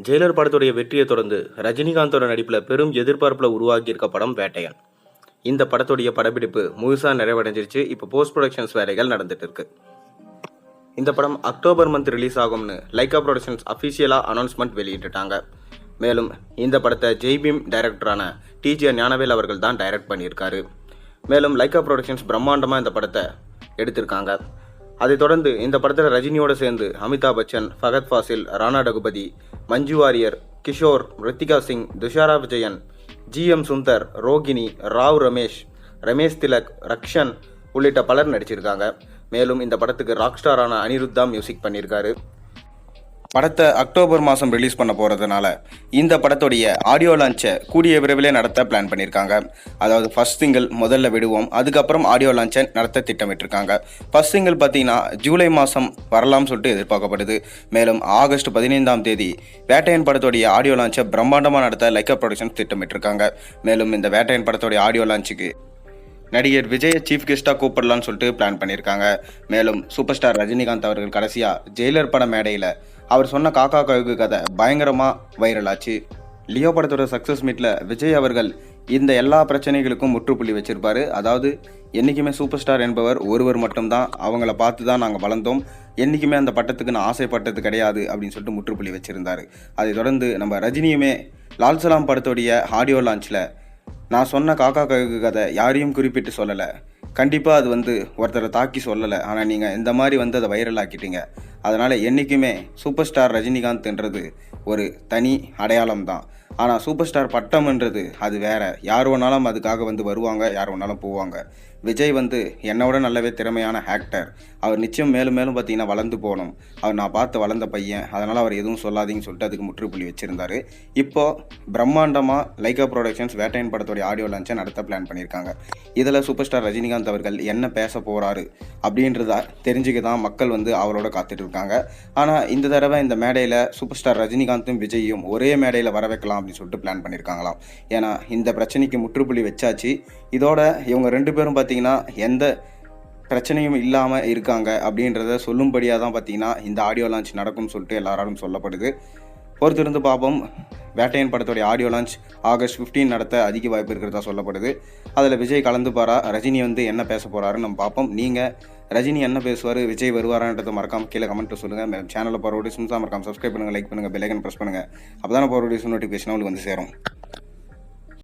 Jailer படத்துடைய வெற்றியை தொடர்ந்து ரஜினிகாந்தோட நடிப்பில் பெரும் எதிர்பார்ப்பில் உருவாகியிருக்க படம் வேட்டையன். இந்த படத்துடைய படப்பிடிப்பு முழுசாக நிறைவடைஞ்சிருச்சு. இப்போ போஸ்ட் ப்ரொடக்ஷன்ஸ் வேலைகள் நடந்துட்டு இருக்கு. இந்த படம் அக்டோபர் மந்த் ரிலீஸ் ஆகும்னு லைகா ப்ரொடக்ஷன்ஸ் அஃபிஷியலாக அனௌன்ஸ்மெண்ட் வெளியிட்டுட்டாங்க. மேலும் இந்த படத்தை ஜெய்பீம் டைரக்டரான டிஜே ஞானவேல் அவர்கள் தான் டைரக்ட் பண்ணியிருக்காரு. மேலும் லைகா ப்ரொடக்ஷன்ஸ் பிரம்மாண்டமாக இந்த படத்தை எடுத்திருக்காங்க. அதைத் தொடர்ந்து இந்த படத்தில் ரஜினியோடு சேர்ந்து அமிதாப் பச்சன், ஃபகத் ஃபாசில், ராணா டகுபதி, மஞ்சு வாரியர், கிஷோர், ரித்திகா சிங், துஷாரா விஜயன், ஜிஎம் சுந்தர், ரோகிணி, ராவ் ரமேஷ், ரமேஷ் திலக், ரக்ஷன் உள்ளிட்ட பலர் நடிச்சிருக்காங்க. மேலும் இந்த படத்துக்கு ராக் ஸ்டாரான அனிருத்தா மியூசிக் பண்ணியிருக்காரு. படத்தை அக்டோபர் மாதம் ரிலீஸ் பண்ண போகிறதுனால இந்த படத்துடைய ஆடியோ லான்ச்சை கூடிய விரைவிலே நடத்த பிளான் பண்ணியிருக்காங்க. அதாவது ஃபர்ஸ்ட் சிங்கிள் முதல்ல விடுவோம், அதுக்கப்புறம் ஆடியோ லான்ச்சை நடத்த திட்டமிட்டிருக்காங்க. ஃபர்ஸ்ட் சிங்கிள் பார்த்தீங்கன்னா ஜூலை மாதம் வரலாம்னு சொல்லிட்டு எதிர்பார்க்கப்படுது. மேலும் ஆகஸ்ட் 15ஆம் தேதி வேட்டையன் படத்துடைய ஆடியோ லான்ச்சை பிரம்மாண்டமாக நடத்த லைகா ப்ரொடக்ஷன்ஸ் திட்டமிட்டிருக்காங்க. மேலும் இந்த வேட்டையன் படத்துடைய ஆடியோ லான்ச்சுக்கு நடிகர் விஜயை சீஃப் கெஸ்ட்டாக கூப்பிடலான்னு சொல்லிட்டு பிளான் பண்ணியிருக்காங்க. மேலும் சூப்பர் ஸ்டார் ரஜினிகாந்த் அவர்கள் கடைசியாக ஜெயிலர் பட மேடையில் அவர் சொன்ன காக்கா கழுகு கதை பயங்கரமாக வைரல் ஆச்சு. லியோ படத்தோட சக்ஸஸ் மீட்டில் விஜய் அவர்கள் இந்த எல்லா பிரச்சனைகளுக்கும் முற்றுப்புள்ளி வச்சிருப்பாரு. அதாவது என்றைக்குமே சூப்பர் ஸ்டார் என்பவர் ஒருவர் மட்டும்தான், அவங்கள பார்த்து தான் நாங்கள் வளர்ந்தோம், என்றைக்குமே அந்த பட்டத்துக்கு நான் ஆசைப்பட்டது கிடையாது அப்படின்னு சொல்லிட்டு முற்றுப்புள்ளி வச்சுருந்தார். அதை தொடர்ந்து நம்ம ரஜினியுமே லால் சலாம் படத்துடைய ஆடியோ லான்ச்சில் நான் சொன்ன காக்கா கழுகு கதை யாரையும் குறிப்பிட்டு சொல்லலை, கண்டிப்பாக அது ஒருத்தரை தாக்கி சொல்லலை, ஆனால் நீங்கள் இந்த மாதிரி அதை வைரல் ஆக்கிட்டீங்க. அதனால் என்றைக்குமே சூப்பர் ஸ்டார் ரஜினிகாந்த்ன்றது ஒரு தனி அடையாளம் தான். ஆனால் சூப்பர் ஸ்டார் பட்டம்ன்றது அது வேறு. யார் வேணாலும் அதுக்காக வருவாங்க, யார் வேணாலும் போவாங்க. விஜய் என்னோட நல்லாவே திறமையான ஆக்டர். அவர் நிச்சயம் மேலும் மேலும் பார்த்தீங்கன்னா வளர்ந்து போகணும். அவர் நான் பார்த்து வளர்ந்த பையன், அதனால் அவர் எதுவும் சொல்லாதீங்கன்னு சொல்லிட்டு அதுக்கு முற்றுப்புள்ளி வச்சுருந்தார். இப்போது பிரம்மாண்டமாக லைகா ப்ரொடக்ஷன்ஸ் வேட்டையன் படத்துடைய ஆடியோ லான்ச்சை நடத்த பிளான் பண்ணியிருக்காங்க. இதில் சூப்பர் ஸ்டார் ரஜினிகாந்த் அவர்கள் என்ன பேச போகிறாரு அப்படின்றத தெரிஞ்சுக்க தான் மக்கள் அவரோட காத்துட்டு இருக்காங்க. ஆனால் இந்த தடவை இந்த மேடையில் சூப்பர் ஸ்டார் ரஜினிகாந்தும் விஜயும் ஒரே மேடையில் வர வைக்கலாம் அப்படின்னு சொல்லிட்டு பிளான் பண்ணியிருக்காங்களாம். ஏன்னா இந்த பிரச்சனைக்கு முற்றுப்புள்ளி வச்சாச்சு. இதோட இவங்க ரெண்டு பேரும் பார்த்தீங்கன்னா எந்த பிரச்சனையும் இல்லாமல் இருக்காங்க அப்படின்றத சொல்லும்படியாக தான் பார்த்தீங்கன்னா இந்த ஆடியோ லான்ச் நடக்கும்னு சொல்லிட்டு எல்லாராலும் சொல்லப்படுது. பொறுத்திருந்து பார்ப்போம். வேட்டையன் படத்துடைய ஆடியோ லான்ச் ஆகஸ்ட் 15 நடத்த அதிக வாய்ப்பு இருக்கிறதா சொல்லப்படுது. அதில் விஜய் கலந்துப்பாரா, ரஜினி என்ன பேச போகிறாருன்னு நம்ம பார்ப்போம். நீங்கள் ரஜினி என்ன பேசுவார், விஜய் வருவாரான்றதை மறக்காமல் கீழே கமெண்ட்டில் சொல்லுங்கள். மேலும் சேனலில் போகிற வீடியோஸ் மறக்காமல் சப்ஸ்கிரைப் பண்ணுங்கள், லைக் பண்ணுங்கள், பெல் ஐக்கன் ப்ரெஸ் பண்ணுங்கள். அப்போ தான் போகிற வீடியோஸ் நோட்டிஃபிகேஷன் உங்களுக்கு சேரும்.